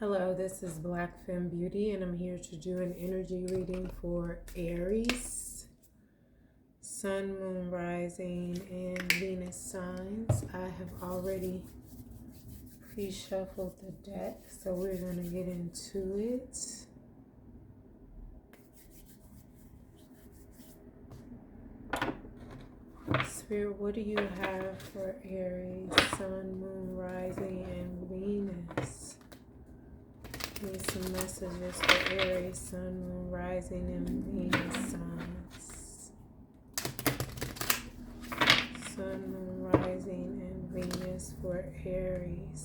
Hello, this is Black Femme Beauty, and I'm here to do an energy reading for Aries, Sun, Moon, Rising, and Venus signs. I have already pre-shuffled the deck, so we're going to get into it. Spirit, what do you have for Aries, Sun, Moon, Rising, and Venus? Need some messages for Aries, Sun, Moon, Rising, and Venus signs. Sun, Moon, Rising, and Venus for Aries.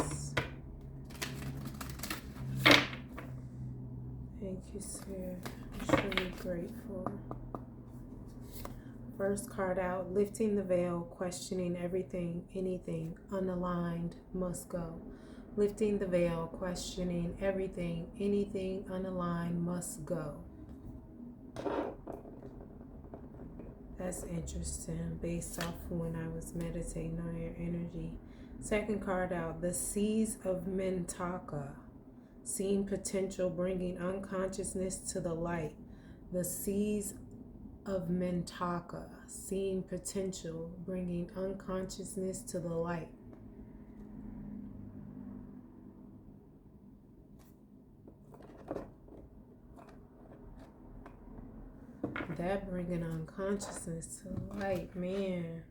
Thank you, Spirit. I'm truly grateful. First card out, lifting the veil, questioning everything, anything, unaligned, must go. Lifting the veil, questioning everything, anything, unaligned, must go. That's interesting, based off when I was meditating on your energy. Second card out, the seas of Mintaka, seeing potential, bringing unconsciousness to the light. The seas of Mintaka, seeing potential, bringing unconsciousness to the light. That bringing unconsciousness to the light, man.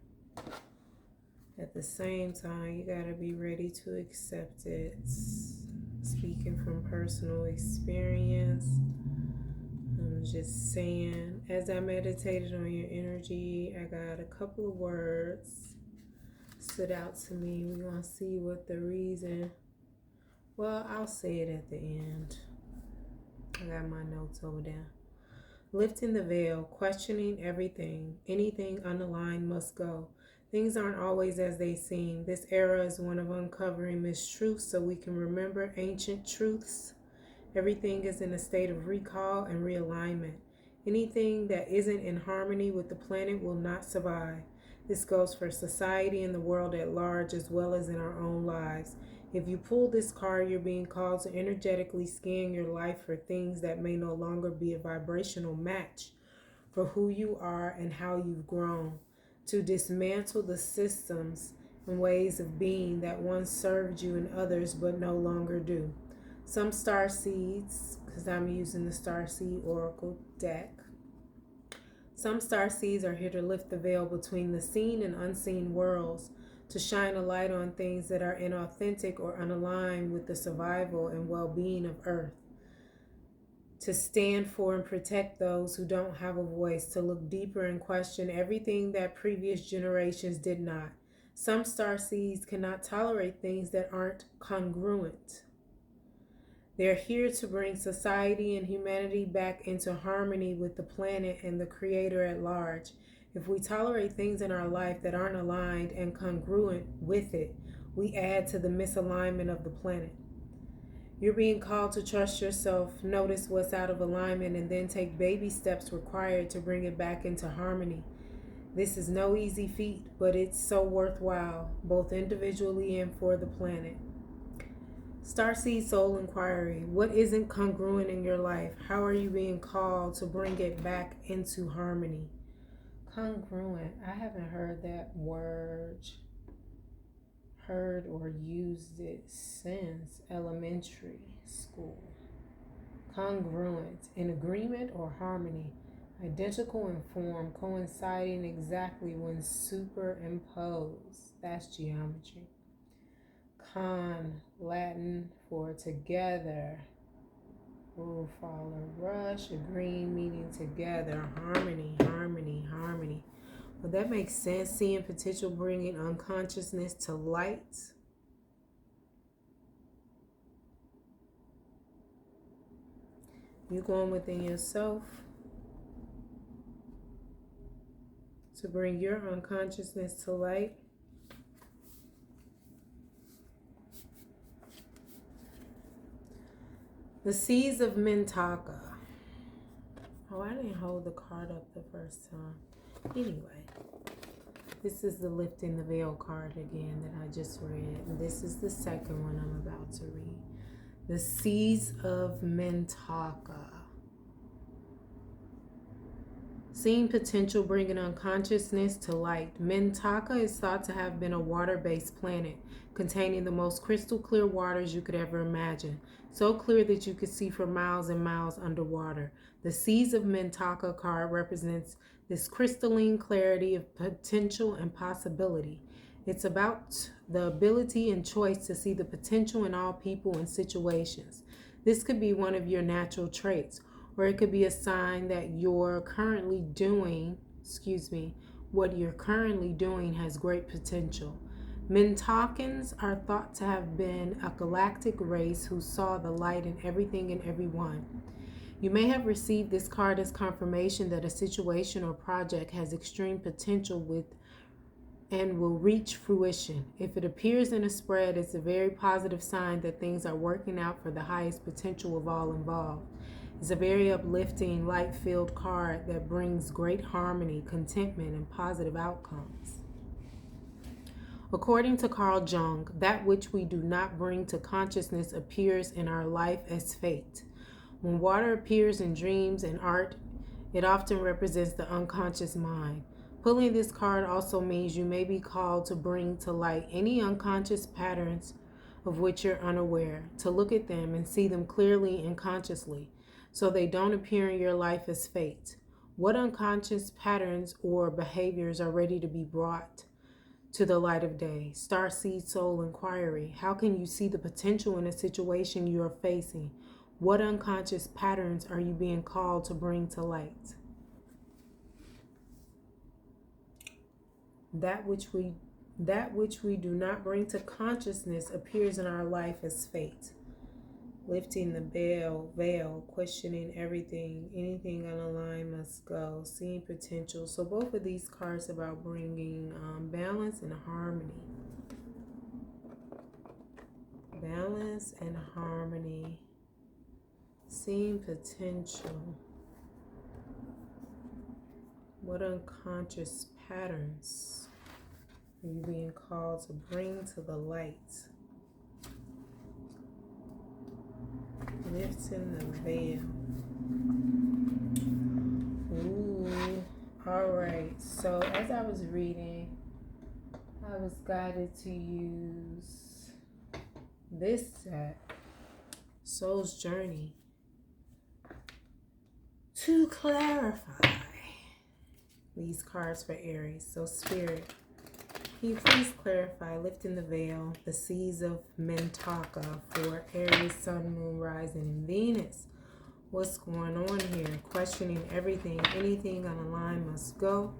At the same time, you gotta be ready to accept it. Speaking from personal experience, I'm just saying, as I meditated on your energy, I got a couple of words stood out to me. We're gonna see what the reason. Well, I'll say it at the end. I got my notes over there. Lifting the veil, questioning everything, anything unaligned must go. Things aren't always as they seem. This era is one of uncovering mistruths so we can remember ancient truths. Everything is in a state of recall and realignment. Anything that isn't in harmony with the planet will not survive. This goes for society and the world at large as well as in our own lives. If you pull this card, you're being called to energetically scan your life for things that may no longer be a vibrational match for who you are and how you've grown. To dismantle the systems and ways of being that once served you and others but no longer do. Some star seeds, because I'm using the Star Seed Oracle deck. Some star seeds are here to lift the veil between the seen and unseen worlds, to shine a light on things that are inauthentic or unaligned with the survival and well-being of Earth, to stand for and protect those who don't have a voice, to look deeper and question everything that previous generations did not. Some star seeds cannot tolerate things that aren't congruent. They're here to bring society and humanity back into harmony with the planet and the Creator at large. If we tolerate things in our life that aren't aligned and congruent with it, we add to the misalignment of the planet. You're being called to trust yourself, notice what's out of alignment, and then take baby steps required to bring it back into harmony. This is no easy feat, but it's so worthwhile, both individually and for the planet. Starseed Soul Inquiry. What isn't congruent in your life? How are you being called to bring it back into harmony? Congruent. I haven't heard that word, or used it since elementary school. Congruent. In agreement or harmony. Identical in form, coinciding exactly when superimposed. That's geometry. Con, Latin for together. Rule, follow, rush, agreeing, meeting together. Harmony, harmony, harmony. Well, that makes sense. Seeing potential, bringing unconsciousness to light. You going within yourself to bring your unconsciousness to light. The Seas of Mintaka. Oh, I didn't hold the card up the first time. Anyway, this is the Lifting the Veil card again that I just read. And this is the second one I'm about to read. The seeds of Mintaka. Seeing potential, bringing unconsciousness to light. Mintaka is thought to have been a water-based planet containing the most crystal clear waters you could ever imagine, so clear that you could see for miles and miles underwater. The Seeds of Mintaka card represents this crystalline clarity of potential and possibility. It's about the ability and choice to see the potential in all people and situations. This could be one of your natural traits, or it could be a sign that what you're currently doing has great potential. Mintakans are thought to have been a galactic race who saw the light in everything and everyone. You may have received this card as confirmation that a situation or project has extreme potential and will reach fruition. If it appears in a spread, it's a very positive sign that things are working out for the highest potential of all involved. It's a very uplifting, light-filled card that brings great harmony, contentment, and positive outcomes. According to Carl Jung, that which we do not bring to consciousness appears in our life as fate. When water appears in dreams and art, it often represents the unconscious mind. Pulling this card also means you may be called to bring to light any unconscious patterns of which you're unaware, to look at them and see them clearly and consciously, so they don't appear in your life as fate. What unconscious patterns or behaviors are ready to be brought to the light of day? Starseed Soul Inquiry. How can you see the potential in a situation you are facing? What unconscious patterns are you being called to bring to light? That which we do not bring to consciousness appears in our life as fate. Lifting the veil, questioning everything, anything unaligned must go, seeing potential. So both of these cards about bringing balance and harmony. Balance and harmony, seeing potential. What unconscious patterns are you being called to bring to the light? Lifting the veil. Ooh. All right. So as I was reading, I was guided to use this set, Soul's Journey, to clarify these cards for Aries. So Spirit, can you please clarify lifting the veil, the seeds of Mintaka for Aries, Sun, Moon, Rising, and Venus? What's going on here? Questioning everything, anything unaligned must go.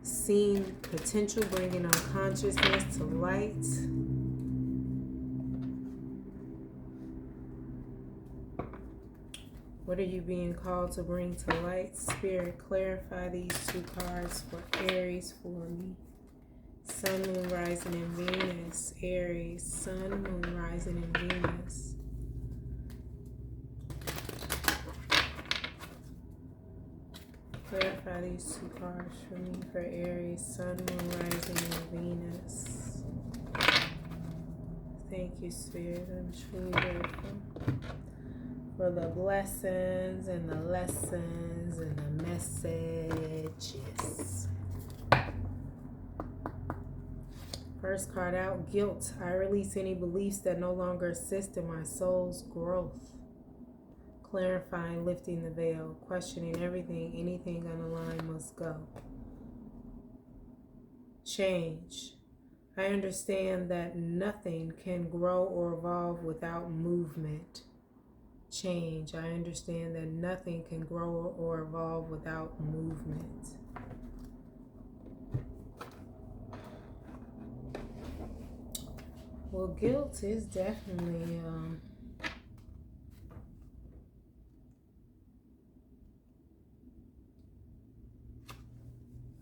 Seeing potential, bringing unconsciousness to light. What are you being called to bring to light? Spirit, clarify these two cards for Aries for me. Sun, Moon, Rising, and Venus. Aries, Sun, Moon, Rising, and Venus. Clarify these two cards for me for Aries, Sun, Moon, Rising, and Venus. Thank you, Spirit. I'm truly grateful for the blessings and the lessons and the messages. First card out, guilt. I release any beliefs that no longer assist in my soul's growth. Clarifying, lifting the veil, questioning everything, anything unaligned must go. Change. I understand that nothing can grow or evolve without movement. Change. I understand that nothing can grow or evolve without movement. Well, guilt is definitely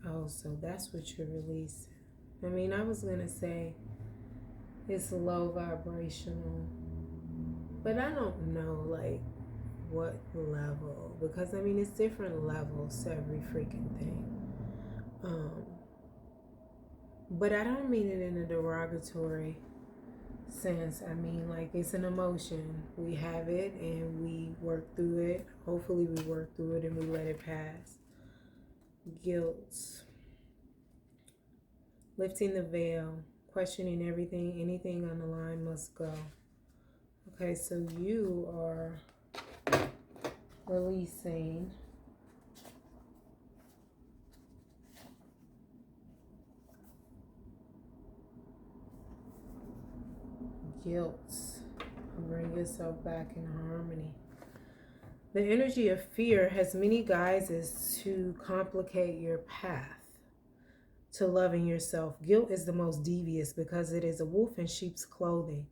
oh, so that's what you're releasing. I mean, I was gonna say it's low vibrational, but I don't know like what level, because I mean it's different levels to every freaking thing. But I don't mean it in a derogatory sense. I mean, like, it's an emotion. We have it and we work through it. Hopefully we work through it and we let it pass. Guilt. Lifting the veil. Questioning everything. Anything on the line must go. Okay, so you are releasing guilt. Bring yourself back in harmony. The energy of fear has many guises to complicate your path to loving yourself. Guilt is the most devious because it is a wolf in sheep's clothing.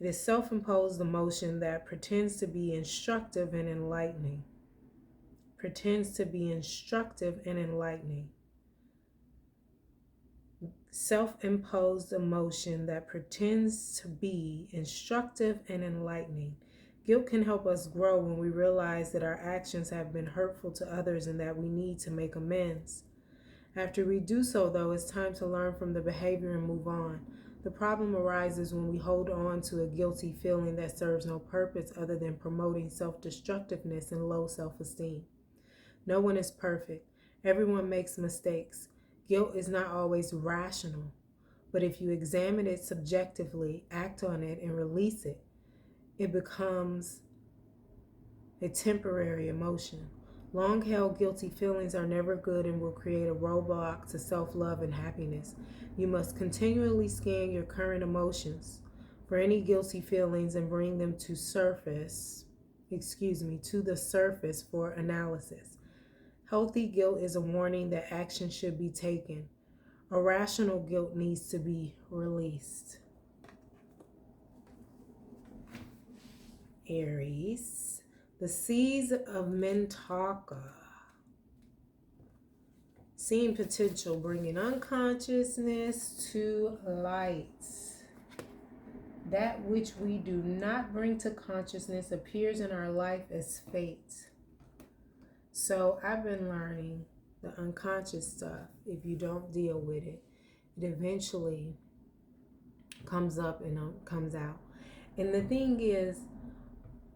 It is self-imposed emotion that pretends to be instructive and enlightening. Pretends to be instructive and enlightening. Self-imposed emotion that pretends to be instructive and enlightening. Guilt can help us grow when we realize that our actions have been hurtful to others and that we need to make amends. After we do so, though, it's time to learn from the behavior and move on. The problem arises when we hold on to a guilty feeling that serves no purpose other than promoting self-destructiveness and low self-esteem. No one is perfect. Everyone makes mistakes. Guilt is not always rational, but if you examine it subjectively, act on it, and release it, it becomes a temporary emotion. Long-held guilty feelings are never good and will create a roadblock to self-love and happiness. You must continually scan your current emotions for any guilty feelings and bring them to the surface for analysis. Healthy guilt is a warning that action should be taken. Irrational guilt needs to be released. Aries, the seeds of Mintaka. Seeing potential, bringing unconsciousness to light. That which we do not bring to consciousness appears in our life as fate. So I've been learning the unconscious stuff. If you don't deal with it, it eventually comes up and comes out. And the thing is,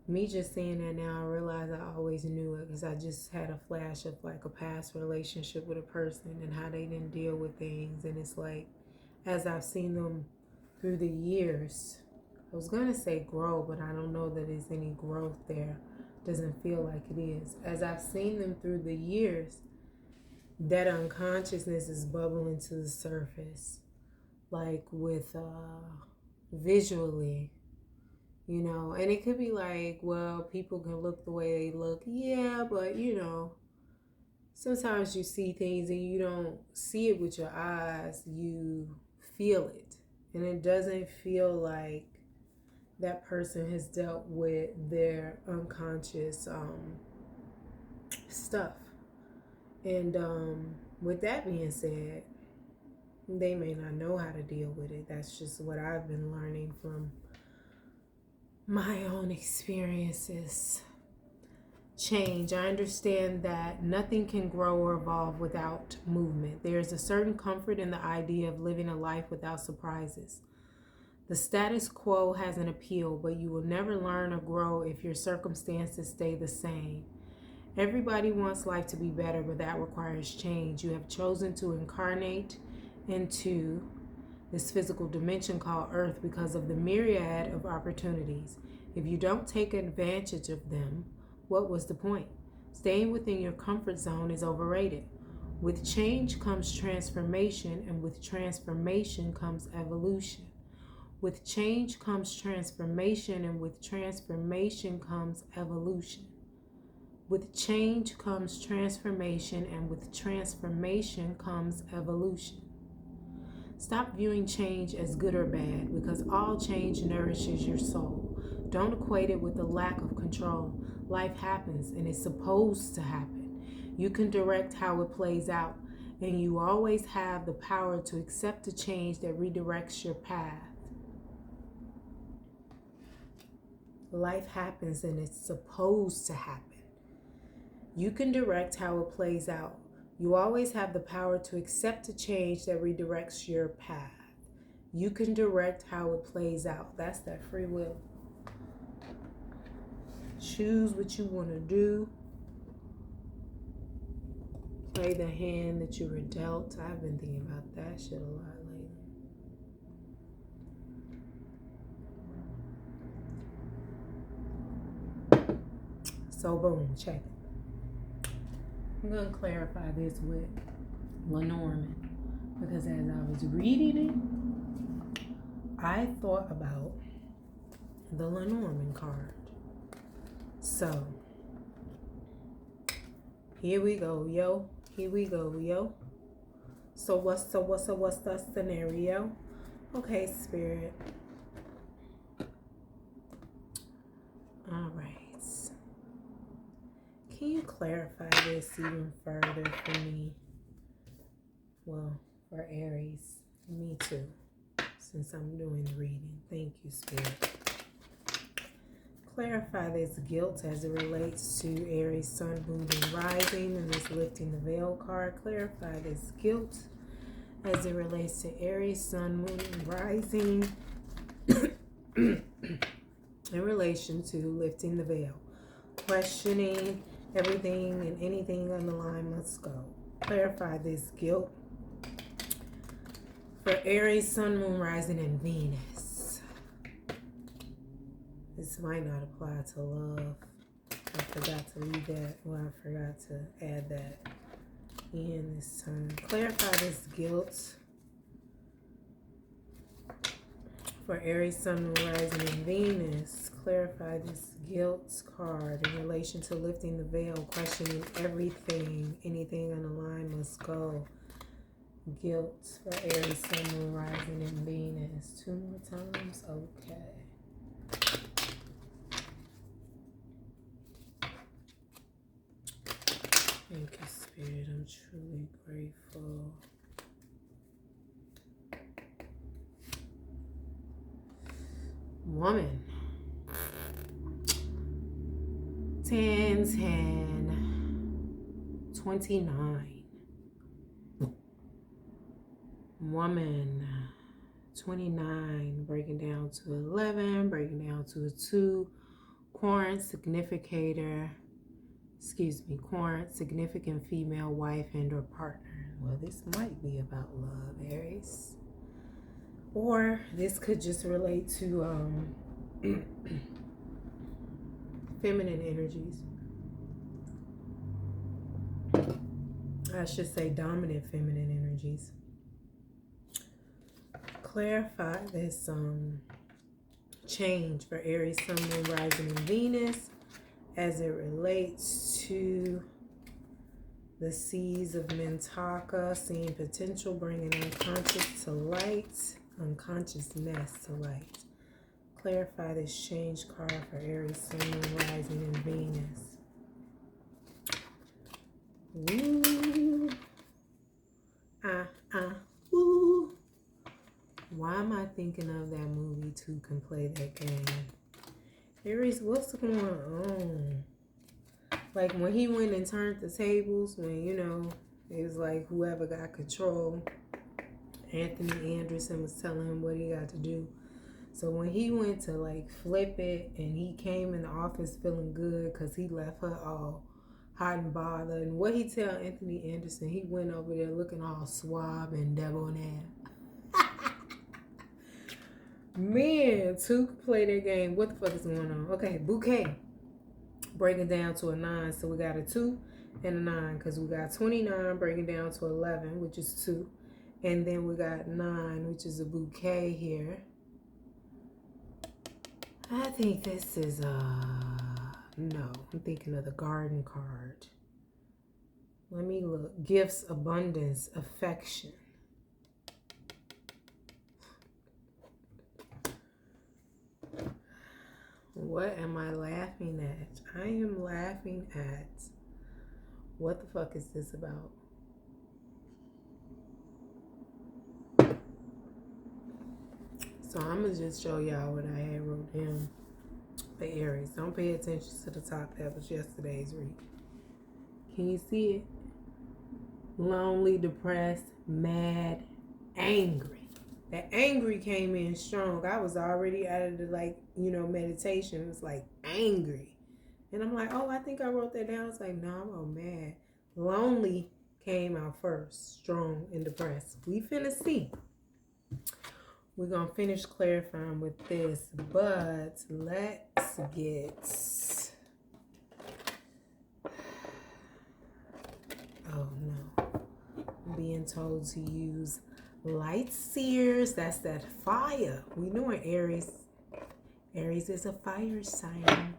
me just saying that now, I realize I always knew it because I just had a flash of like a past relationship with a person and how they didn't deal with things. And it's like, as I've seen them through the years, I was going to say grow, but I don't know that there's any growth there. Doesn't feel like it is. As I've seen them through the years, that unconsciousness is bubbling to the surface, like with visually, you know. And it could be like, well, people can look the way they look, yeah, but you know, sometimes you see things and you don't see it with your eyes, you feel it, and it doesn't feel like that person has dealt with their unconscious stuff. And with that being said, they may not know how to deal with it. That's just what I've been learning from my own experiences. Change. I understand that nothing can grow or evolve without movement. There is a certain comfort in the idea of living a life without surprises. The status quo has an appeal, but you will never learn or grow if your circumstances stay the same. Everybody wants life to be better, but that requires change. You have chosen to incarnate into this physical dimension called Earth because of the myriad of opportunities. If you don't take advantage of them, what was the point? Staying within your comfort zone is overrated. With change comes transformation, and with transformation comes evolution. With change comes transformation, and with transformation comes evolution. With change comes transformation, and with transformation comes evolution. Stop viewing change as good or bad, because all change nourishes your soul. Don't equate it with a lack of control. Life happens, and it's supposed to happen. You can direct how it plays out, and you always have the power to accept the change that redirects your path. Life happens, and it's supposed to happen. You can direct how it plays out. You always have the power to accept a change that redirects your path. You can direct how it plays out. That's that free will. Choose what you want to do. Play the hand that you were dealt. I've been thinking about that shit a lot lately. So boom, check it. I'm going to clarify this with Lenormand, because as I was reading it, I thought about the Lenormand card. So, here we go, yo. Here we go, yo. So what's the scenario? Okay, Spirit. All right. Can you clarify this even further for me? Well, for Aries. Me too. Since I'm doing the reading. Thank you, Spirit. Clarify this guilt as it relates to Aries, Sun, Moon, and Rising, and this Lifting the Veil card. Clarify this guilt as it relates to Aries, Sun, Moon, and Rising in relation to Lifting the Veil. Questioning everything and anything on the line must go. Clarify this guilt for Aries, Sun, Moon, Rising, and Venus. This might not apply to love. I forgot to leave that. Well, I forgot to add that in this time. Clarify this guilt for Aries, Sun, Moon, Rising, and Venus. Clarify this guilt card in relation to lifting the veil, questioning everything. Anything on the line must go. Guilt for Aries, Sun, Moon, Rising, and Venus. 2 more times? Okay. Thank you, Spirit. I'm truly grateful. Woman. 10, 29. Woman. 29. Breaking down to 11. Breaking down to a 2. Quarrent, significant female wife and or partner. Well, this might be about love, Aries. Or this could just relate to feminine energies. I should say dominant feminine energies. Clarify this change for Aries, Sun, Moon, Rising, and Venus as it relates to the seas of Mintaka, seeing potential, bringing unconscious to light, unconsciousness to light. Clarify this change card for Aries, Sun, Moon, Rising, and Venus. Woo. Woo. Why am I thinking of that movie? Two can play that game. Aries, what's going on? Like when he went and turned the tables, when, you know, it was like whoever got control, Anthony Anderson was telling him what he got to do. So when he went to like flip it and he came in the office feeling good because he left her all hot and bothered. And what he tell Anthony Anderson, he went over there looking all suave and debonair. Man, two can play their game. What the fuck is going on? Okay, bouquet. Breaking down to a 9. So we got a 2 and a 9 because we got 29 breaking down to 11, which is 2. And then we got 9, which is a bouquet here. I think this is, no, I'm thinking of the garden card. Let me look. Gifts, abundance, affection. What am I laughing at? I am laughing at, what the fuck is this about? So I'm going to just show y'all what I had wrote down for Aries. Don't pay attention to the top. That was yesterday's read. Can you see it? Lonely, depressed, mad, angry. That angry came in strong. I was already out of the, like, meditation. It was like angry. And I'm like, oh, I think I wrote that down. It's like, no, I'm all mad. Lonely came out first, strong and depressed. We finna see. We're going to finish clarifying with this, but let's get... Oh, no. I'm being told to use light seers. That's that fire. We know in Aries. Aries is a fire sign.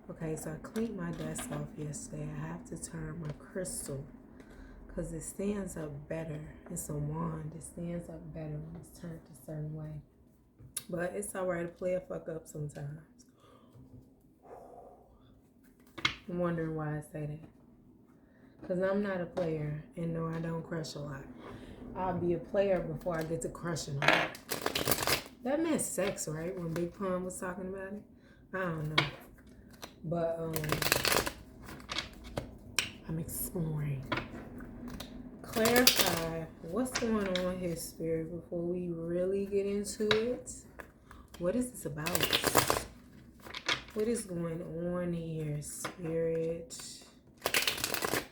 Okay, so I cleaned my desk off yesterday. I have to turn my crystal because it stands up better. It's a wand. It stands up better when it's turned a certain way. But it's all right to play a fuck up sometimes. I'm wondering why I say that. Because I'm not a player, and no, I don't crush a lot. I'll be a player before I get to crushing a lot. That meant sex, right? When Big Pun was talking about it? I don't know. But, I'm exploring. Clarify what's going on here, Spirit, before we really get into it. What is this about? What is going on here, Spirit?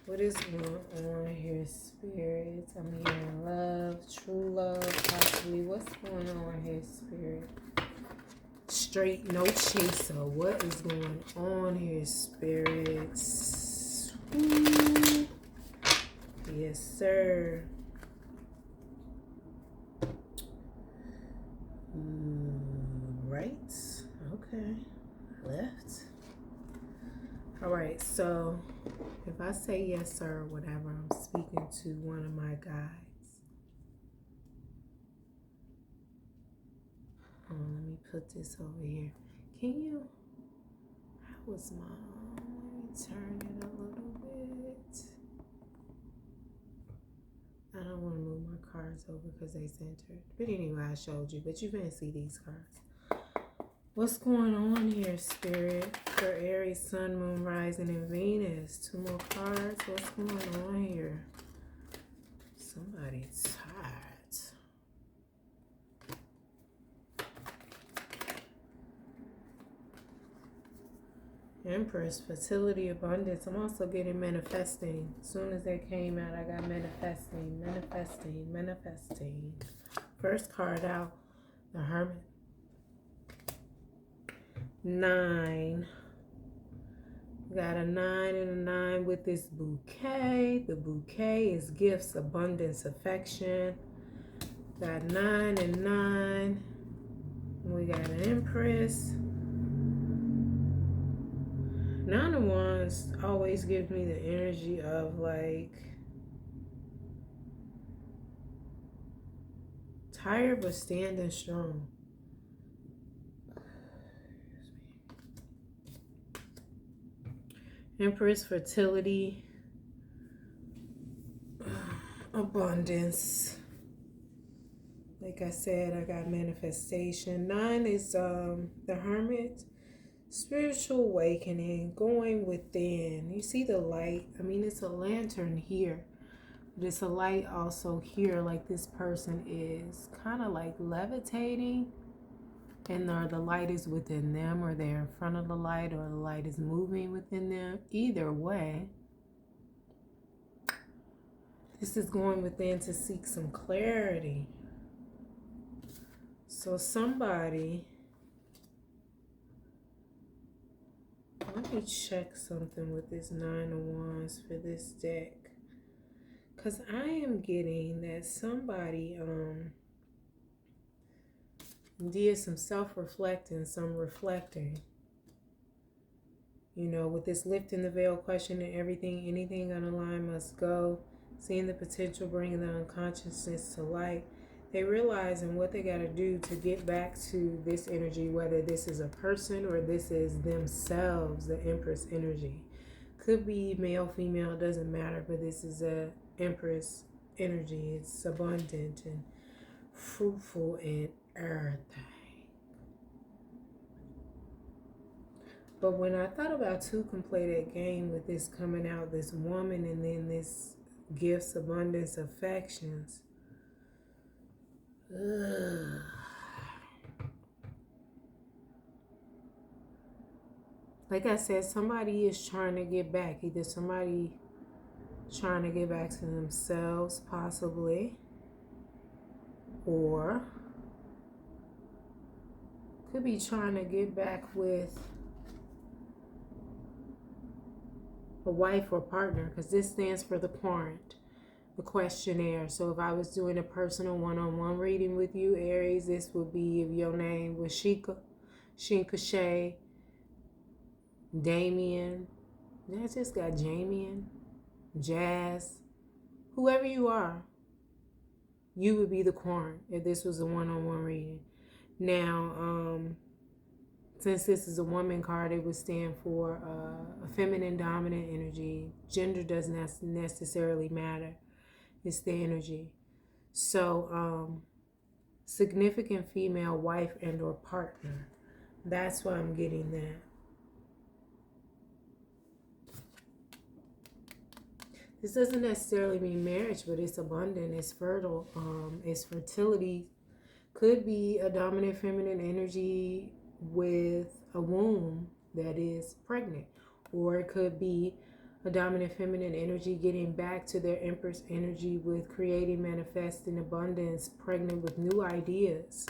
What is going on here, Spirit? I'm hearing love, true love, possibly. What's going on here, Spirit? Straight, no chaser. What is going on here, Spirit? Ooh. Yes, sir. Right. Okay. Left. All right. So if I say yes, sir, or whatever, I'm speaking to one of my guides. Let me put this over here. Can you? How was my? Let me turn it a little bit. I don't want to move my cards over because they centered. But anyway, I showed you. But you can't see these cards. What's going on here, Spirit? For Aries, Sun, Moon, Rising, and Venus. 2 more cards. What's going on here? Somebody's tired. Empress, fertility, abundance. I'm also getting manifesting. As soon as that came out, I got manifesting, manifesting, manifesting. First card out, the Hermit. 9. Got a 9 and a 9 with this bouquet. The bouquet is gifts, abundance, affection. Got 9 and 9. We got an Empress. 9 of Wands always gives me the energy of like tired but standing strong. Empress, fertility, abundance. Like I said, I got manifestation. 9 is the Hermit. Spiritual awakening, going within. You see the light? I mean, it's a lantern here, but it's a light also here. Like this person is kind of like levitating, and the light is within them, or they're in front of the light, or the light is moving within them. Either way, this is going within to seek some clarity. So somebody... Let me check something with this 9 of Wands for this deck. Because I am getting that somebody did some self-reflecting, some reflecting. You know, with this lifting the veil, questioning everything, anything unaligned must go. Seeing the potential, bringing the unconsciousness to light. They realizing what they got to do to get back to this energy, whether this is a person or this is themselves, the Empress energy. Could be male, female, doesn't matter, but this is a Empress energy. It's abundant and fruitful and everything. But when I thought about two can play that game with this coming out, this woman and then this gifts, abundance, affections, Ugh. Like I said, somebody is trying to get back. Either somebody trying to get back to themselves, possibly, or could be trying to get back with a wife or partner, because this stands for the quadrant, the questionnaire. So if I was doing a personal one-on-one reading with you, Aries, this would be if your name was Sheikah, Shinka Shay, Damien. I just got Jamian, Jazz, whoever you are, you would be the quadrant if this was a one-on-one reading. Now, since this is a woman card, it would stand for a feminine dominant energy. Gender doesn't necessarily matter. It's the energy. So, significant female wife and or partner. That's why I'm getting that. This doesn't necessarily mean marriage, but it's abundant, it's fertile, it's fertility. Could be a dominant feminine energy with a womb that is pregnant, or it could be a dominant feminine energy getting back to their Empress energy with creating, manifesting abundance, pregnant with new ideas,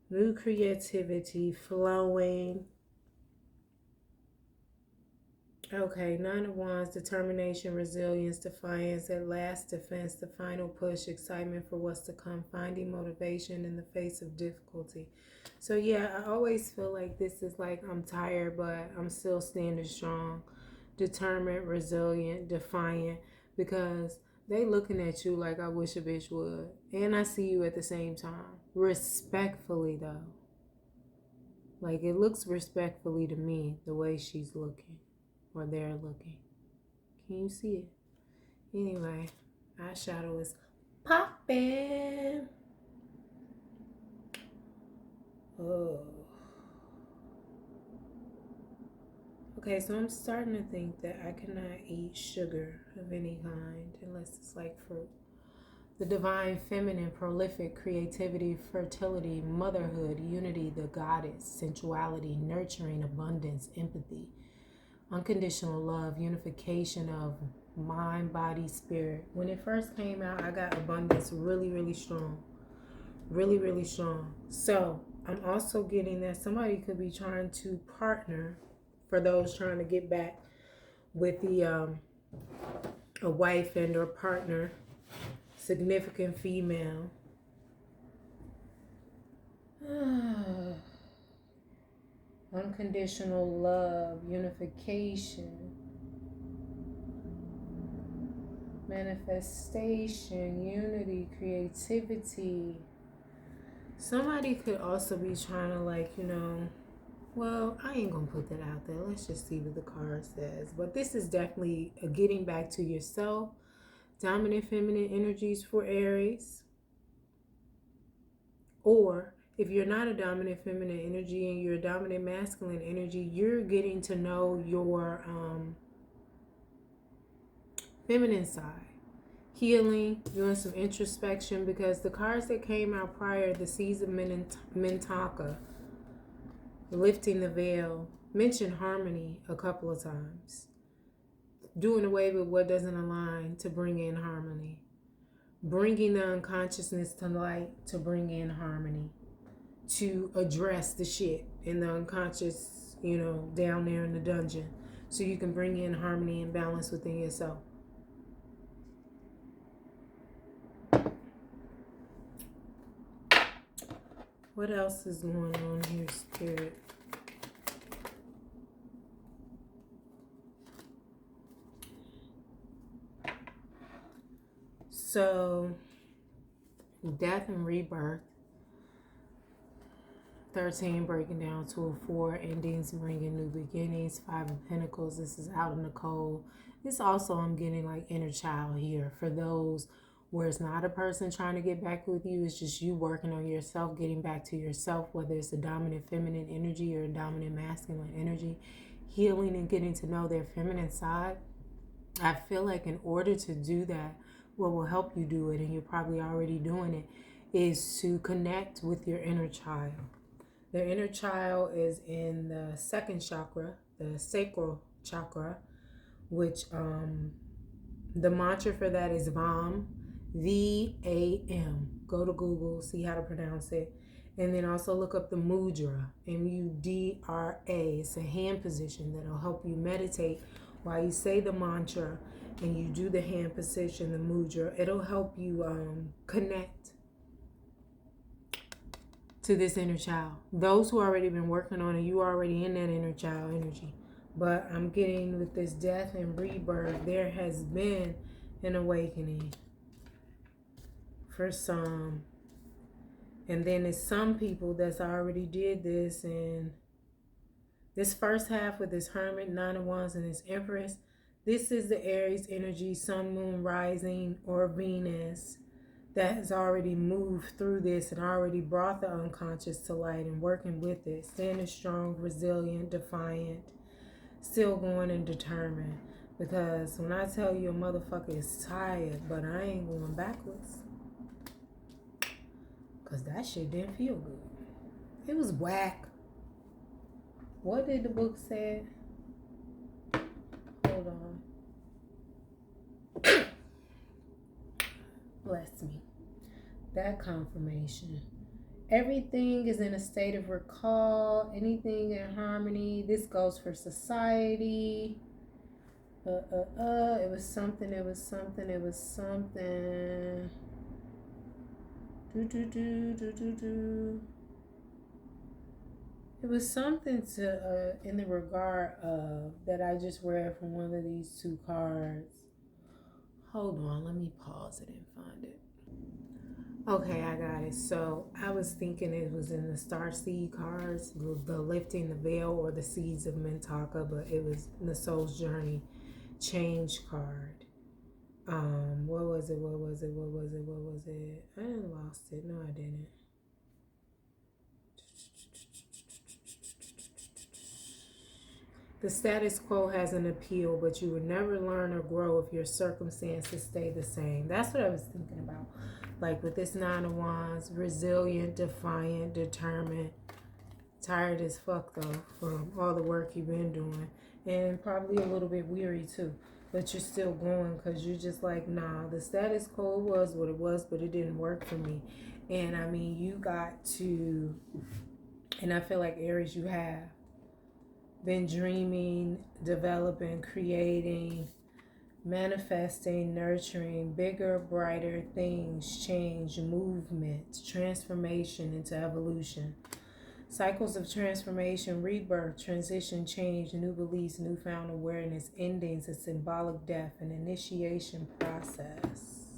new creativity flowing. Okay, Nine of Wands, determination, resilience, defiance, at last defense, the final push, excitement for what's to come, finding motivation in the face of difficulty. So yeah, I always feel like this is like I'm tired, but I'm still standing strong, determined, resilient, defiant, because they looking at you like I wish a bitch would. And I see you at the same time. Respectfully though. Like it looks respectfully to me, the way she's looking. Or they're looking. Can you see it? Anyway, eyeshadow is popping. Oh. Okay, so I'm starting to think that I cannot eat sugar of any kind unless it's like fruit. The divine feminine, prolific, creativity, fertility, motherhood, unity, the goddess, sensuality, nurturing, abundance, empathy, unconditional love, unification of mind, body, spirit. When it first came out, I got abundance really, really strong. Really, really strong. So I'm also getting that somebody could be trying to partner, for those trying to get back with the a wife and or partner, significant female. Unconditional love, unification, manifestation, unity, creativity. Somebody could also be trying to well, I ain't gonna put that out there. Let's just see what the card says. But this is definitely a getting back to yourself. Dominant feminine energies for Aries. Or if you're not a dominant feminine energy and you're a dominant masculine energy, you're getting to know your feminine side. Healing, doing some introspection, because the cards that came out prior, the Seas of Mintaka, lifting the veil, mentioned harmony a couple of times. Doing away with what doesn't align to bring in harmony. Bringing the unconsciousness to light to bring in harmony. To address the shit in the unconscious, down there in the dungeon, so you can bring in harmony and balance within yourself. What else is going on here, Spirit? So, death and rebirth. 13 breaking down to a 4, endings bringing new beginnings. 5 of Pentacles, this is out in the cold. This also, I'm getting like inner child here. For those where it's not a person trying to get back with you, it's just you working on yourself, getting back to yourself, whether it's a dominant feminine energy or a dominant masculine energy, healing and getting to know their feminine side. I feel like in order to do that, what will help you do it, and you're probably already doing it, is to connect with your inner child. The inner child is in the second chakra, the sacral chakra, which the mantra for that is VAM, VAM. Go to Google, see how to pronounce it. And then also look up the mudra, MUDRA. It's a hand position that'll help you meditate while you say the mantra and you do the hand position, the mudra. It'll help you connect to this inner child. Those who already been working on it, you already in that inner child energy. But I'm getting with this death and rebirth, there has been an awakening for some. And then there's some people that's already did this. And this first half with this Hermit, Nine of Wands, and this Empress, this is the Aries energy, Sun, Moon, Rising, or Venus that has already moved through this and already brought the unconscious to light and working with it. Standing strong, resilient, defiant, still going and determined. Because when I tell you a motherfucker is tired, but I ain't going backwards. Because that shit didn't feel good. It was whack. What did the book say? Hold on. Bless me. That confirmation. Everything is in a state of recall. Anything in harmony. This goes for society. It was something. It was something to in the regard of that I just read from one of these two cards. Hold on, let me pause it and find it. Okay, I got it. So I was thinking it was in the Starseed cards, the lifting the veil or the seeds of Mintaka, but it was the Soul's Journey change card. What was it? I lost it. No, I didn't. The status quo has an appeal, but you would never learn or grow if your circumstances stay the same. That's what I was thinking about. Like with this Nine of Wands, resilient, defiant, determined, tired as fuck though from all the work you've been doing, and probably a little bit weary too. But you're still going because you're just like, nah, the status quo was what it was, but it didn't work for me. And I mean, you got to, and I feel like Aries, you have been dreaming, developing, creating, manifesting, nurturing bigger, brighter things, change, movement, transformation into evolution. Cycles of transformation, rebirth, transition, change, new beliefs, newfound awareness, endings, a symbolic death, an initiation process.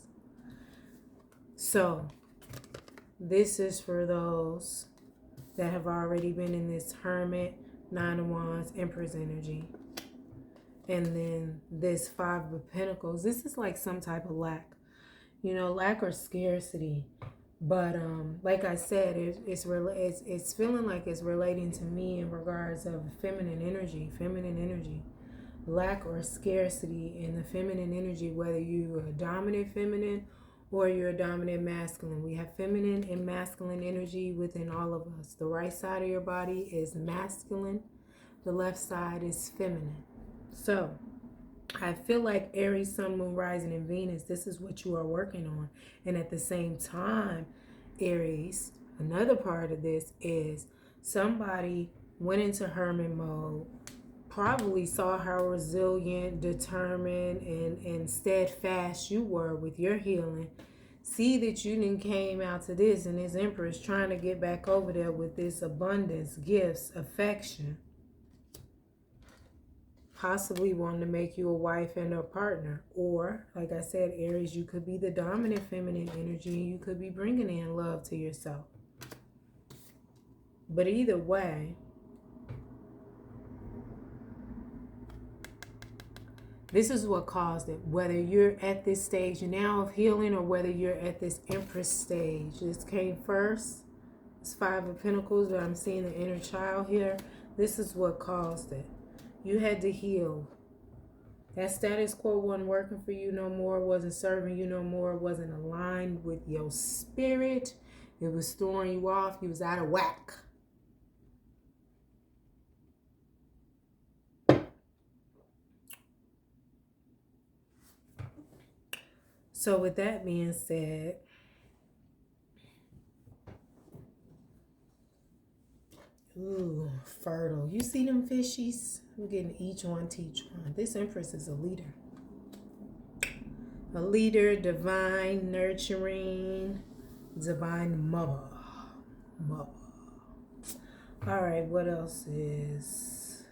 So, this is for those that have already been in this Hermit, Nine of Wands, Empress energy. And then this Five of Pentacles. This is like some type of lack. You know, lack or scarcity. But like I said, it's feeling like it's relating to me in regards of feminine energy, lack or scarcity in the feminine energy, whether you're a dominant feminine or you're a dominant masculine. We have feminine and masculine energy within all of us. The right side of your body is masculine, the left side is feminine. So I feel like Aries, Sun, Moon, Rising, and Venus, this is what you are working on. And at the same time, Aries, another part of this is somebody went into hermit mode, probably saw how resilient, determined, and steadfast you were with your healing. See that you didn't came out to this, and this Empress trying to get back over there with this abundance, gifts, affection. Possibly wanting to make you a wife and a partner. Or, like I said, Aries, you could be the dominant feminine energy and you could be bringing in love to yourself. But either way, this is what caused it. Whether you're at this stage now of healing or whether you're at this Empress stage. This came first. It's Five of Pentacles, but I'm seeing the inner child here. This is what caused it. You had to heal That status quo wasn't working for you no more, wasn't serving you no more, wasn't aligned with your spirit. It was throwing you off. You was out of whack. So with that being said, ooh, fertile. You see them fishies? I'm getting each one teach one. This Empress is a leader. A leader, divine, nurturing, divine mother. Mother. All right, what else is...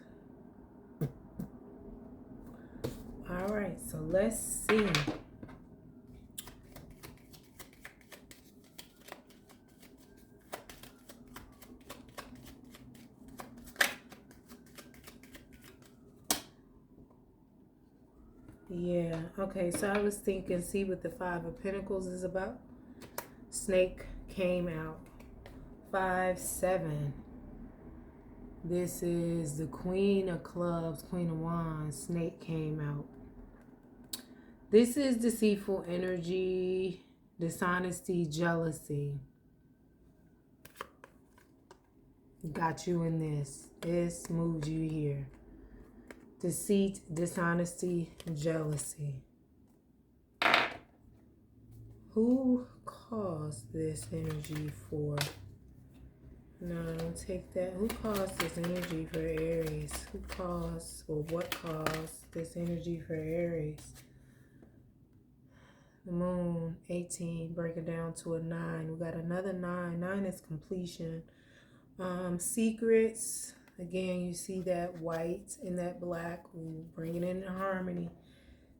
All right, so let's see. Yeah, okay, so I was thinking, see what the Five of Pentacles is about? Snake came out. 5, 7. This is the Queen of Clubs, Queen of Wands. Snake came out. This is deceitful energy, dishonesty, jealousy. Got you in this. This moved you here. Deceit, dishonesty, jealousy. Who caused this energy for? No, don't take that. Who caused this energy for Aries? Who caused, or what caused this energy for Aries? The moon, 18, break it down to a 9. We got another 9. 9 is completion. Secrets. Again, you see that white and that black. We bring it into harmony.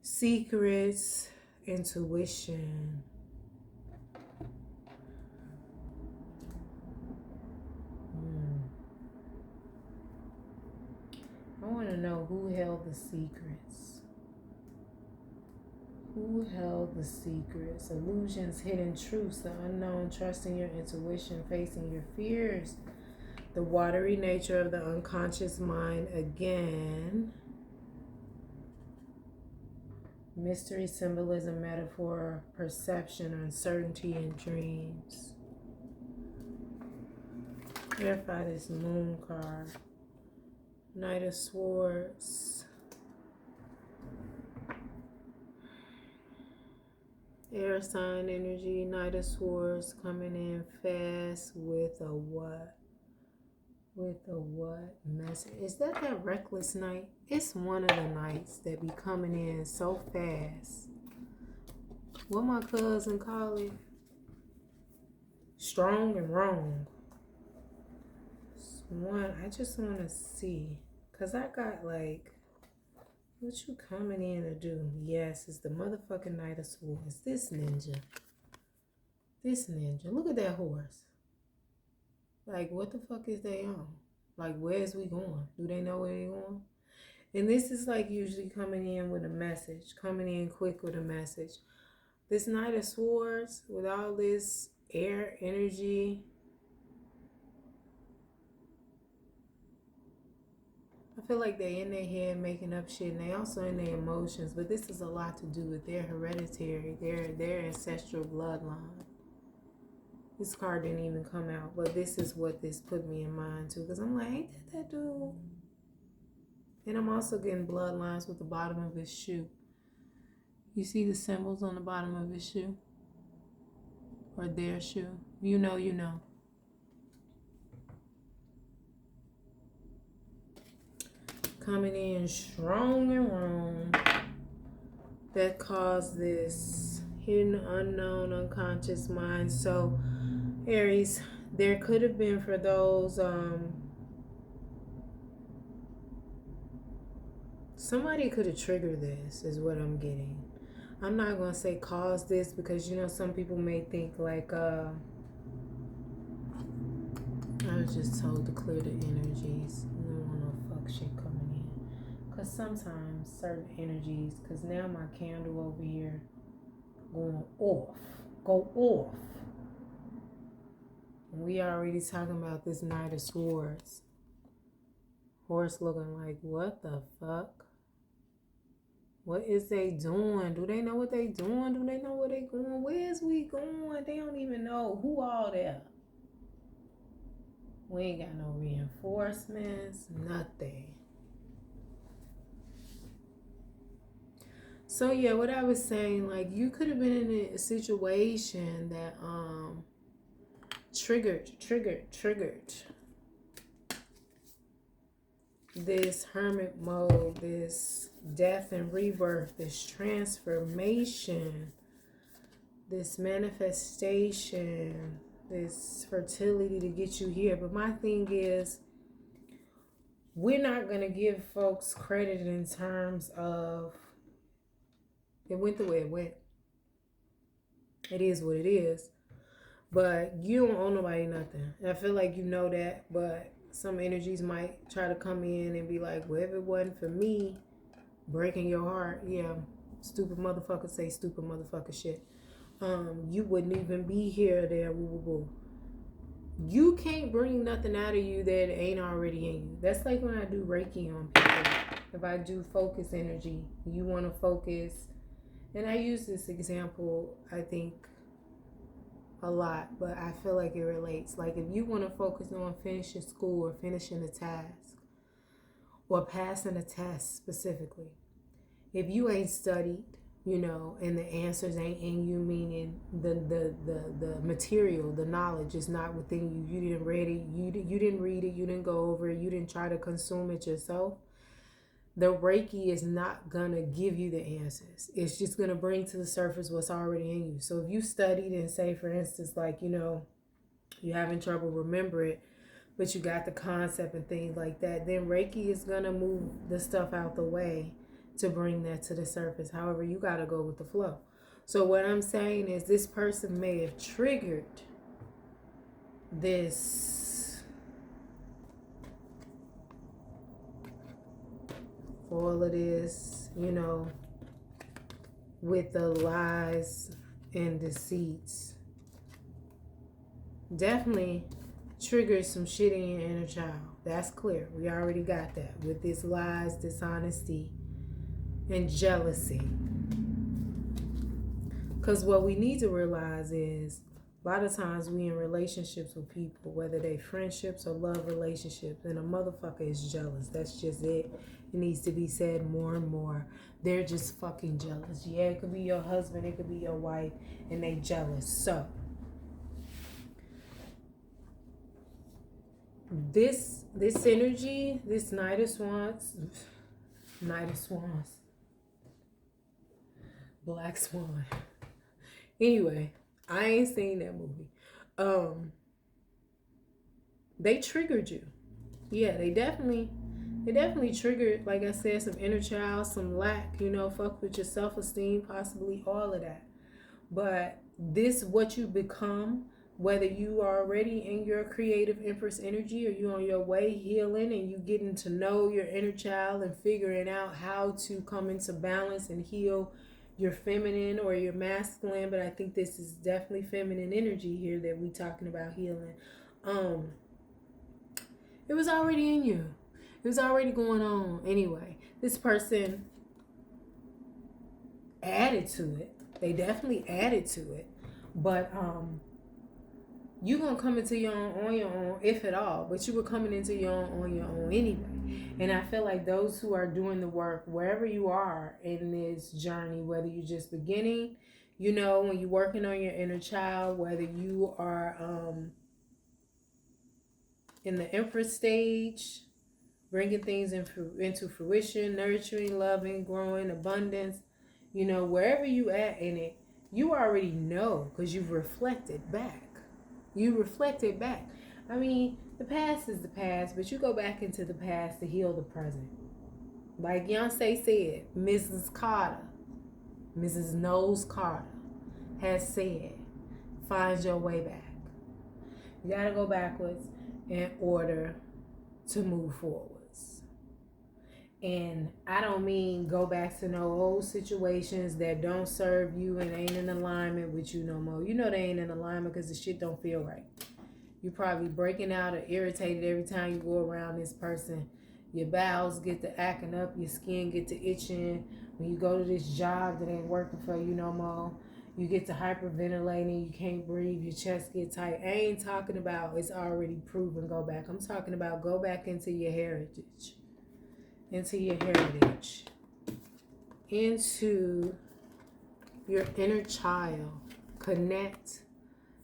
Secrets, intuition. I want to know who held the secrets. Who held the secrets? Illusions, hidden truths, the unknown, trusting your intuition, facing your fears. The watery nature of the unconscious mind again. Mystery, symbolism, metaphor, perception, uncertainty, and dreams. Clarify this moon card. Knight of Swords. Air sign energy. Knight of Swords coming in fast with a what? With a what message? Is that reckless knight? It's one of the knights that be coming in so fast. What my cousin call it? Strong and wrong. It's one, I just want to see. Because I got like, what you coming in to do? Yes, it's the motherfucking Knight of Swords. This ninja. This ninja. Look at that horse. Like, what the fuck is they on? Like, where's we going? Do they know where they going? And this is like usually coming in with a message. Coming in quick with a message. This Knight of Swords, with all this air energy, I feel like they in their head making up shit, and they also in their emotions, but this is a lot to do with their hereditary, their ancestral bloodline. This card didn't even come out, but this is what this put me in mind too, because I'm like, ain't that dude? And I'm also getting bloodlines with the bottom of his shoe. You see the symbols on the bottom of his shoe? Or their shoe? You know, you know. Coming in strong and wrong. That caused this hidden, unknown, unconscious mind. So, Aries, there could have been for those, somebody could have triggered this, is what I'm getting. I'm not going to say cause this because, you know, some people may think like, I was just told to clear the energies. I don't want no fuck shit coming in. Because sometimes certain energies, because now my candle over here going off. Go off. And we already talking about this Knight of Swords. Horse looking like, what the fuck? What is they doing? Do they know what they doing? Do they know where they going? Where's we going? They don't even know who all there. We ain't got no reinforcements, nothing. So yeah, what I was saying, like you could have been in a situation that triggered this hermit mode, this death and rebirth, this transformation, this manifestation, this fertility to get you here. But my thing is, we're not going to give folks credit in terms of it went the way it went. It is what it is. But you don't owe nobody nothing. And I feel like you know that, but some energies might try to come in and be like, well, if it wasn't for me breaking your heart, yeah, stupid motherfucker say stupid motherfucker shit. You wouldn't even be here there, woo woo woo. You can't bring nothing out of you that ain't already in you. That's like when I do Reiki on people. If I do focus energy, you want to focus. And I use this example, I think, a lot, but I feel like it relates. Like if you want to focus on finishing school or finishing a task or passing a test specifically, if you ain't studied, and the answers ain't in you, meaning the material, the knowledge is not within you. You didn't read it, you didn't read it, you didn't go over it, you didn't try to consume it yourself. The Reiki is not gonna give you the answers. It's just gonna bring to the surface what's already in you. So if you studied and say, for instance, like, you're having trouble remember it, but you got the concept and things like that, then Reiki is gonna move the stuff out the way to bring that to the surface. However, you got to go with the flow. So what I'm saying is this person may have triggered this, all of this, with the lies and deceits. Definitely triggered some shit in your inner child. That's clear. We already got that with this lies, dishonesty, and jealousy. Because what we need to realize is a lot of times we in relationships with people, whether they friendships or love relationships, and a motherfucker is jealous. That's just it. It needs to be said more and more. They're just fucking jealous. Yeah, it could be your husband, it could be your wife, and they jealous. So this energy, this Knight of Swans, Black Swan. Anyway, I ain't seen that movie. They triggered you. Yeah, they definitely triggered, like I said, some inner child, some lack, fuck with your self-esteem, possibly all of that. But this, what you become, whether you are already in your creative Empress energy or you on your way healing and you getting to know your inner child and figuring out how to come into balance and heal your feminine or your masculine, but I think this is definitely feminine energy here that we talking about healing. It was already in you. It was already going on anyway. This person added to it. They definitely added to it. But you're going to come into your own on your own, if at all. But you were coming into your own on your own anyway. And I feel like those who are doing the work, wherever you are in this journey, whether you're just beginning, when you're working on your inner child, whether you are in the Empress stage, bringing things into fruition, nurturing, loving, growing, abundance, wherever you at in it, you already know because you've reflected back. I mean, the past is the past, but you go back into the past to heal the present. Like Beyonce said, Mrs. Knowles Carter has said, find your way back. You got to go backwards in order to move forwards. And I don't mean go back to no old situations that don't serve you and ain't in alignment with you no more. They ain't in alignment because the shit don't feel right. You're probably breaking out or irritated every time you go around this person Your bowels get to acting up. Your skin get to itching. When you go to this job that ain't working for you no more, you get to hyperventilating. You can't breathe. Your chest get tight. I ain't talking about it's already proven go back. I'm talking about go back into your heritage. Into your heritage. Into your inner child. Connect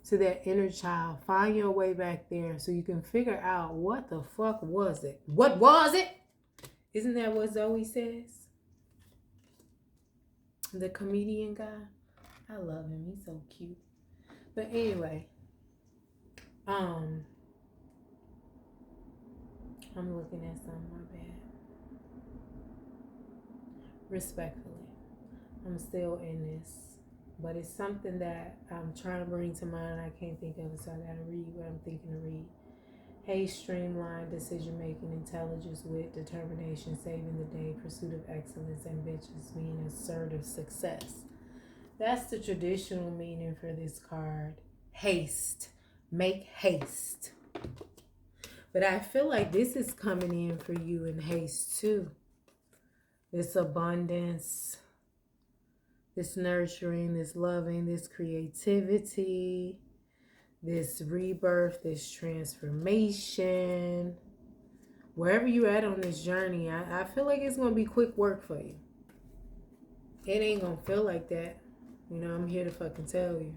to that inner child. Find your way back there so you can figure out what the fuck was it? What was it? Isn't that what Zoe says? The comedian guy. I love him. He's so cute. But anyway, I'm looking at something, my bad. Respectfully, I'm still in this. But it's something that I'm trying to bring to mind. I can't think of it, so I gotta read what I'm thinking to read. Hey, streamlined decision making, intelligence, wit, determination, saving the day, pursuit of excellence, ambitions, being assertive, success. That's the traditional meaning for this card. Haste. Make haste. But I feel like this is coming in for you in haste too. This abundance, this nurturing, this loving, this creativity, this rebirth, this transformation. Wherever you're at on this journey, I feel like it's going to be quick work for you. It ain't going to feel like that. You know, I'm here to fucking tell you.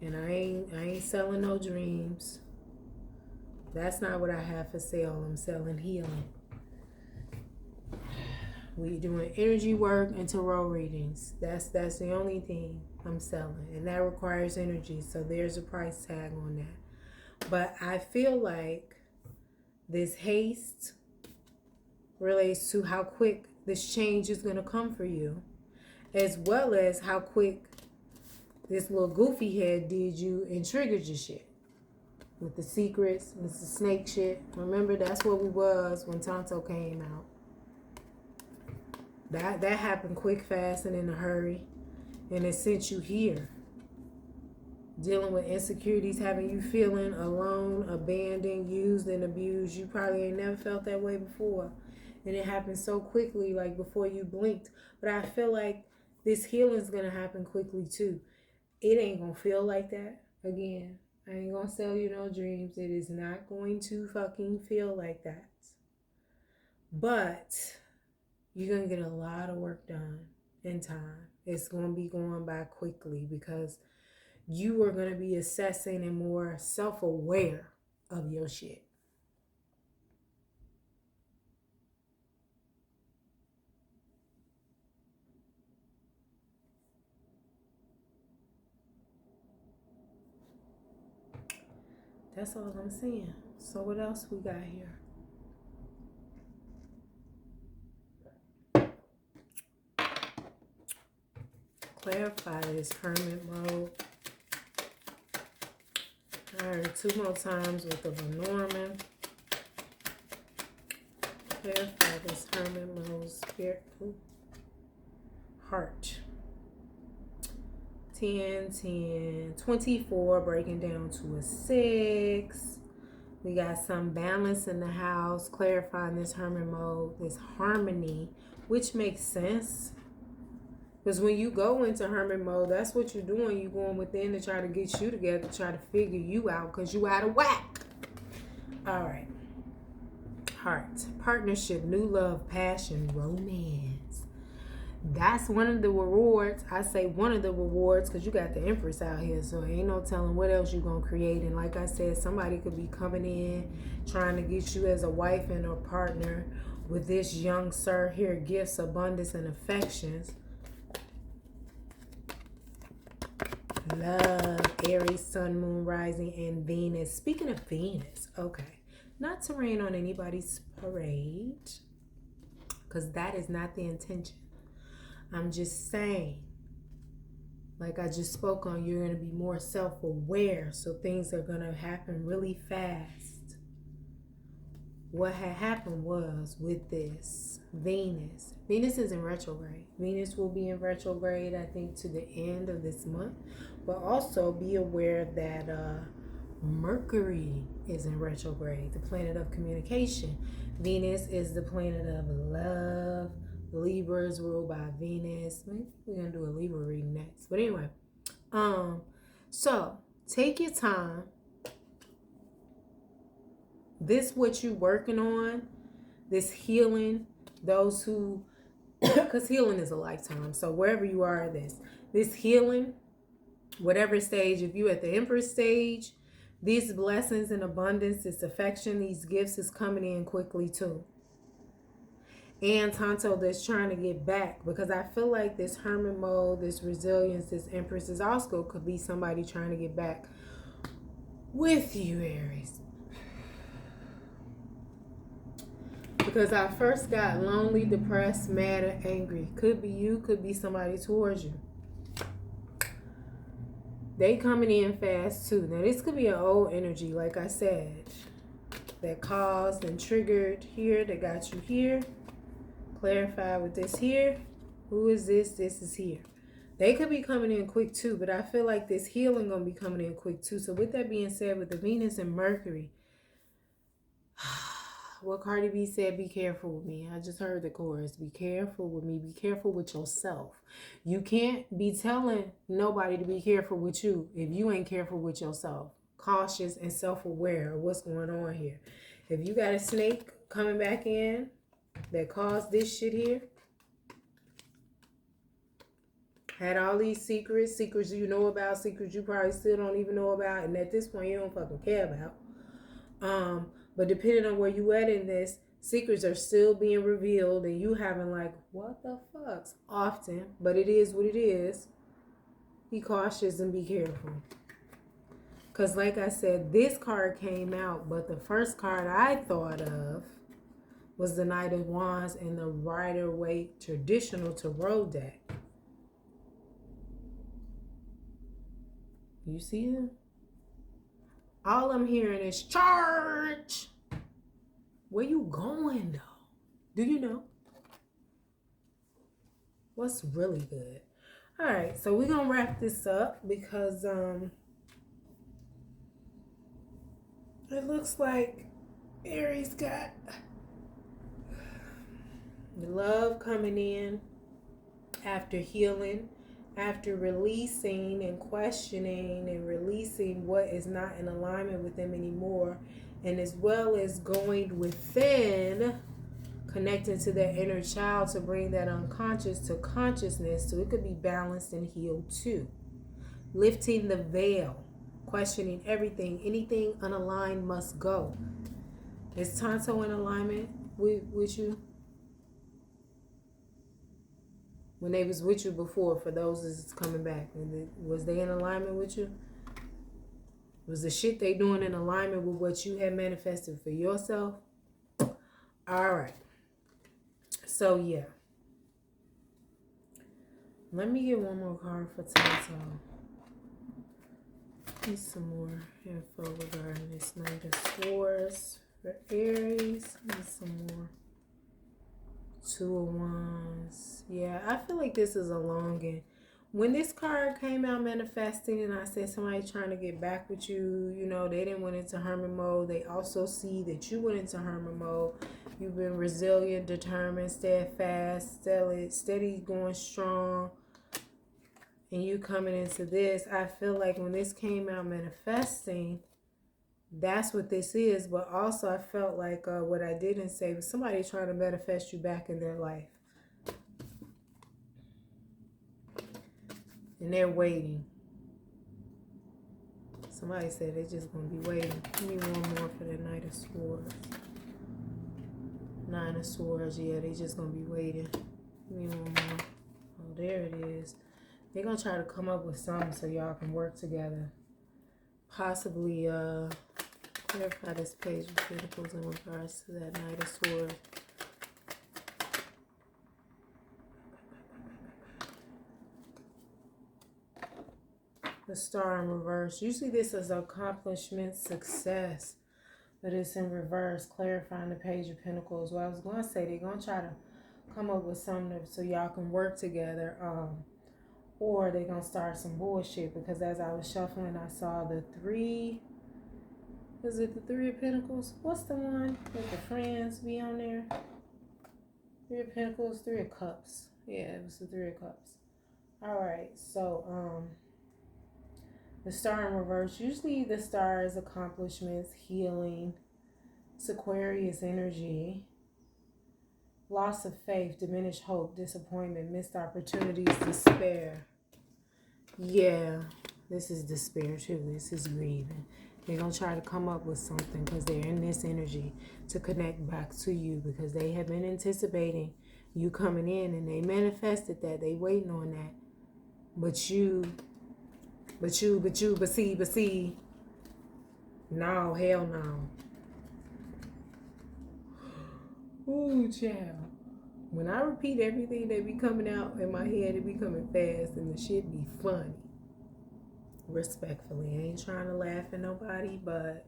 And I ain't selling no dreams. That's not what I have for sale. I'm selling healing. We doing energy work and tarot readings. That's the only thing I'm selling. And that requires energy. So there's a price tag on that. But I feel like this haste relates to how quick this change is going to come for you. As well as how quick this little goofy head did you and triggered your shit. With the secrets, with the snake shit. Remember, that's what we was when Tonto came out. That happened quick, fast, and in a hurry. And it sent you here. Dealing with insecurities, having you feeling alone, abandoned, used, and abused. You probably ain't never felt that way before. And it happened so quickly, like before you blinked. But I feel like this healing's going to happen quickly, too. It ain't going to feel like that. Again, I ain't going to sell you no dreams. It is not going to fucking feel like that. But you're going to get a lot of work done in time. It's going to be going by quickly because you are going to be assessing and more self-aware of your shit. That's all I'm saying. So what else we got here? Clarify this hermit mode. I heard 2 more times with the Lenormand. Clarify this hermit mode. Spirit. Heart. 10, 10, 24, breaking down to a 6. We got some balance in the house, clarifying this hermit mode, this harmony, which makes sense. Because when you go into hermit mode, that's what you're doing. You're going within to try to get you together, try to figure you out because you out of whack. All right. Heart, partnership, new love, passion, romance. That's one of the rewards. I say one of the rewards because you got the Empress out here, so ain't no telling what else you're going to create. And like I said, somebody could be coming in trying to get you as a wife and a partner with this young sir here, gifts, abundance, and affections. Love, Aries, Sun, Moon, Rising, and Venus. Speaking of Venus, okay. Not to rain on anybody's parade because that is not the intention. I'm just saying, like I just spoke on, you're going to be more self-aware, so things are going to happen really fast. What had happened was with this Venus is in retrograde. Venus will be in retrograde, I think, to the end of this month. But also be aware that Mercury is in retrograde, the planet of communication. Venus is the planet of love. Libra is ruled by Venus. Maybe we're gonna do a Libra reading next. But anyway, so take your time. This what you working on, this healing, those who, because healing is a lifetime. So wherever you are at this healing, whatever stage, if you at the Empress stage, these blessings and abundance, this affection, these gifts is coming in quickly too. And Tonto that's trying to get back, because I feel like this hermit mode, this resilience, this Empress is also could be somebody trying to get back with you, Aries. Because I first got lonely, depressed, mad, and angry. Could be you, could be somebody towards you. They coming in fast too. Now this could be an old energy, like I said, that caused and triggered here, that got you here. Clarify with this here. Who is this? This is here. They could be coming in quick too, but I feel like this healing gonna be coming in quick too. So with that being said, with the Venus and Mercury, what Cardi B said, be careful with me. I just heard the chorus. Be careful with me. Be careful with yourself. You can't be telling nobody to be careful with you if you ain't careful with yourself. Cautious and self-aware of what's going on here. If you got a snake coming back in that caused this shit here, had all these secrets you know about, secrets you probably still don't even know about, and at this point you don't fucking care about. But depending on where you at in this, secrets are still being revealed, and you having like, what the fuck's often, but it is what it is. Be cautious and be careful. Because like I said, this card came out, but the first card I thought of was the Knight of Wands and the Rider-Waite traditional tarot deck. You see them? All I'm hearing is charge. Where you going though? Do you know? What's really good? All right, so we're gonna wrap this up because it looks like Aries got the love coming in after healing, after releasing and questioning and releasing what is not in alignment with them anymore, and as well as going within, connecting to that inner child to bring that unconscious to consciousness so it could be balanced and healed too. Lifting the veil, questioning everything, anything unaligned must go. Is Tonto in alignment with you? When they was with you before, for those that's coming back, was they in alignment with you? Was the shit they doing in alignment with what you had manifested for yourself? All right. So, yeah. Let me get one more card for Tonto. Need some more info regarding this Knight of Swords for Aries. Need some more. 2 of Wands. Yeah, I feel like this is a longing. When this card came out manifesting and I said somebody trying to get back with you, you know, they didn't went into hermit mode. They also see that you went into hermit mode. You've been resilient, determined, steadfast, steady going strong. And you coming into this, I feel like when this came out manifesting, that's what this is. But also I felt like what I didn't say was somebody trying to manifest you back in their life. And they're waiting. Somebody said they're just going to be waiting. Give me one more for the Knight of Swords. 9 of Swords, yeah, they just going to be waiting. Give me one more. Oh, there it is. They're going to try to come up with something so y'all can work together. Possibly clarify this Page of Pentacles in regards to that Knight of Swords. The Star in reverse. Usually this is accomplishment, success, but it's in reverse. Clarifying the Page of Pentacles. Well, I was going to say they're going to try to come up with something so y'all can work together. Or they're going to start some bullshit, because as I was shuffling, I saw the 3 Is it the Three of Pentacles? What's the one that the friends be on there? Three of Pentacles, Three of Cups. Yeah, it was the Three of Cups. All right, so the Star in reverse. Usually the Star is accomplishments, healing. It's Aquarius energy. Loss of faith, diminished hope, disappointment, missed opportunities, despair. Yeah, this is despair too. This is grieving. They're going to try to come up with something because they're in this energy to connect back to you because they have been anticipating you coming in and they manifested that. They waiting on that. But see. No, hell no. Ooh, child. When I repeat everything that be coming out in my head, it be coming fast and the shit be funny. Respectfully. I ain't trying to laugh at nobody, but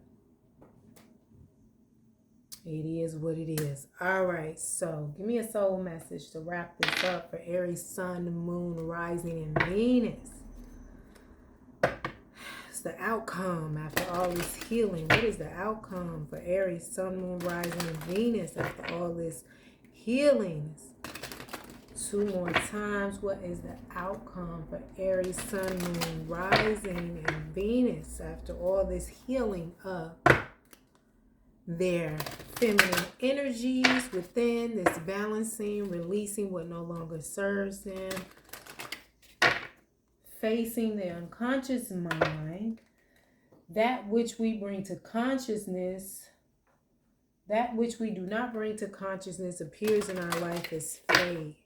it is what it is. All right, so give me a soul message to wrap this up for Aries, Sun, Moon, Rising, and Venus. It's the outcome after all this healing. What is the outcome for Aries, Sun, Moon, Rising, and Venus after all this healing? 2 more times. What is the outcome for Aries, Sun, Moon, Rising, and Venus after all this healing of their feminine energies within, this balancing, releasing what no longer serves them, facing the unconscious mind, that which we bring to consciousness, that which we do not bring to consciousness appears in our life as fade.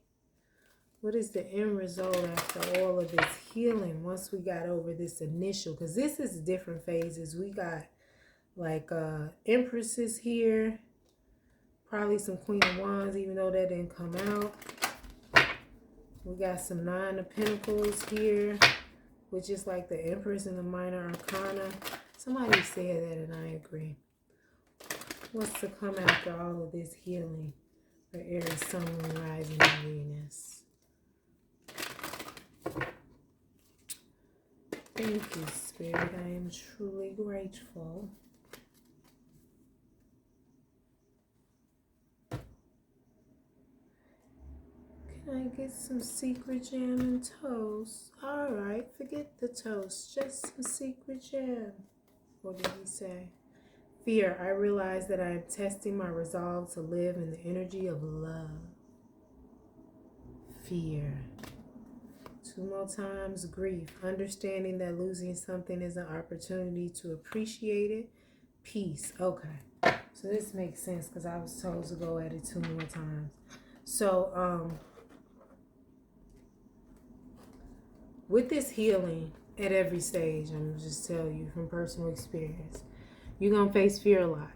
What is the end result after all of this healing once we got over this initial? Because this is different phases. We got like Empresses here. Probably some Queen of Wands, even though that didn't come out. We got some Nine of Pentacles here, which is like the Empress and the Minor Arcana. Somebody said that and I agree. What's to come after all of this healing for Aries, Sun, Moon, Rising, and Venus? Thank you, Spirit. I am truly grateful. Can I get some secret jam and toast? All right, forget the toast. Just some secret jam. What did he say? Fear. I realize that I am testing my resolve to live in the energy of love. Fear. 2 more times. Grief. Understanding that losing something is an opportunity to appreciate it. Peace. Okay. So this makes sense because I was told to go at it 2 more times. So, with this healing at every stage, I'm going to just tell you from personal experience, you're going to face fear a lot.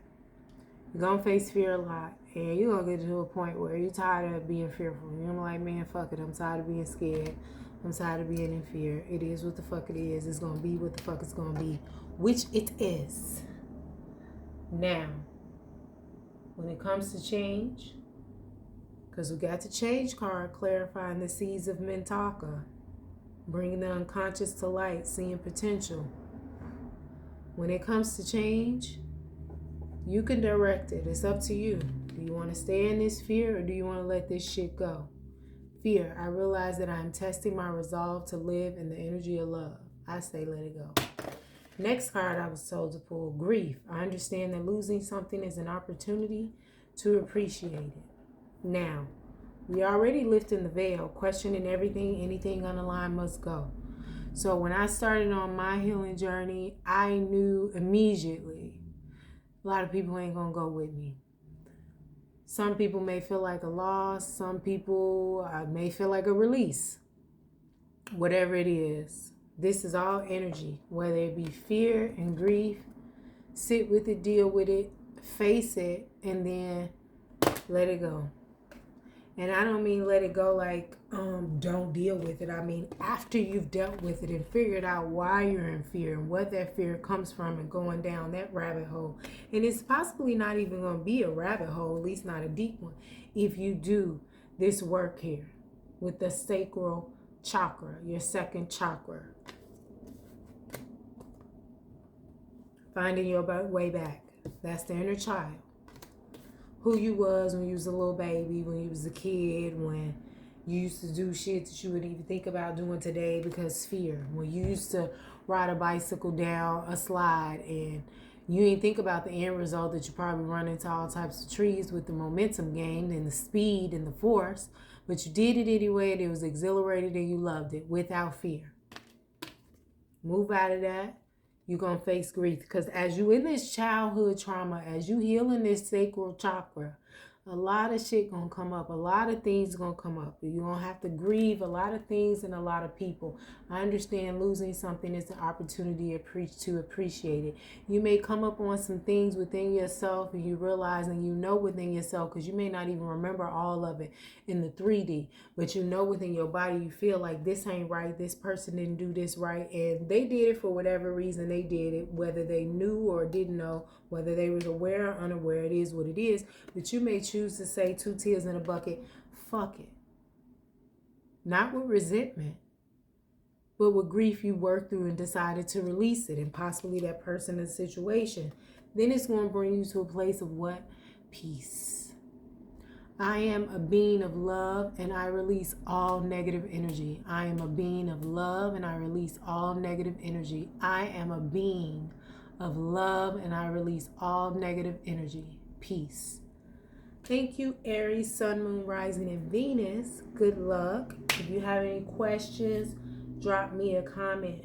You're going to face fear a lot. And you're going to get to a point where you're tired of being fearful. You're like, man, fuck it. I'm tired of being scared. I'm tired of being in fear. It is what the fuck it is. It's going to be what the fuck it's going to be. Which it is. Now, when it comes to change, because we got the change card clarifying the seeds of Mintaka, bringing the unconscious to light, seeing potential. When it comes to change, you can direct it. It's up to you. Do you want to stay in this fear or do you want to let this shit go? Fear. I realize that I'm testing my resolve to live in the energy of love. I say let it go. Next card I was told to pull. Grief. I understand that losing something is an opportunity to appreciate it. Now, we already lifting the veil, questioning everything, anything on the line must go. So when I started on my healing journey, I knew immediately a lot of people ain't going to go with me. Some people may feel like a loss. Some people may feel like a release. Whatever it is, this is all energy, whether it be fear and grief. Sit with it, deal with it, face it, and then let it go. And I don't mean let it go like don't deal with it. I mean after you've dealt with it and figured out why you're in fear and what that fear comes from and going down that rabbit hole. And it's possibly not even going to be a rabbit hole, at least not a deep one, if you do this work here with the sacral chakra, your second chakra. Finding your way back. That's the inner child. Who you was when you was a little baby, when you was a kid, when you used to do shit that you would even think about doing today because fear. When you used to ride a bicycle down a slide and you didn't think about the end result that you probably run into all types of trees with the momentum gained and the speed and the force, but you did it anyway and it was exhilarated and you loved it without fear. Move out of that. You're going to face grief because as you in this childhood trauma, as you healing this sacral chakra, a lot of shit going to come up. A lot of things going to come up. You're going to have to grieve a lot of things and a lot of people. I understand losing something is an opportunity to appreciate it. You may come up on some things within yourself and you realize and you know within yourself, because you may not even remember all of it in the 3D, but you know within your body, you feel like this ain't right. This person didn't do this right. And they did it for whatever reason they did it, whether they knew or didn't know, whether they was aware or unaware, it is what it is. But you may choose to say 2 tears in a bucket, fuck it. Not with resentment, but with grief you worked through and decided to release it, and possibly that person and situation. Then it's going to bring you to a place of what? Peace. I am a being of love and I release all negative energy. I am a being of love and I release all negative energy. I am a being of love and I release all negative energy. Peace. Thank you, Aries, Sun, Moon, Rising, and Venus. Good luck. If you have any questions, drop me a comment.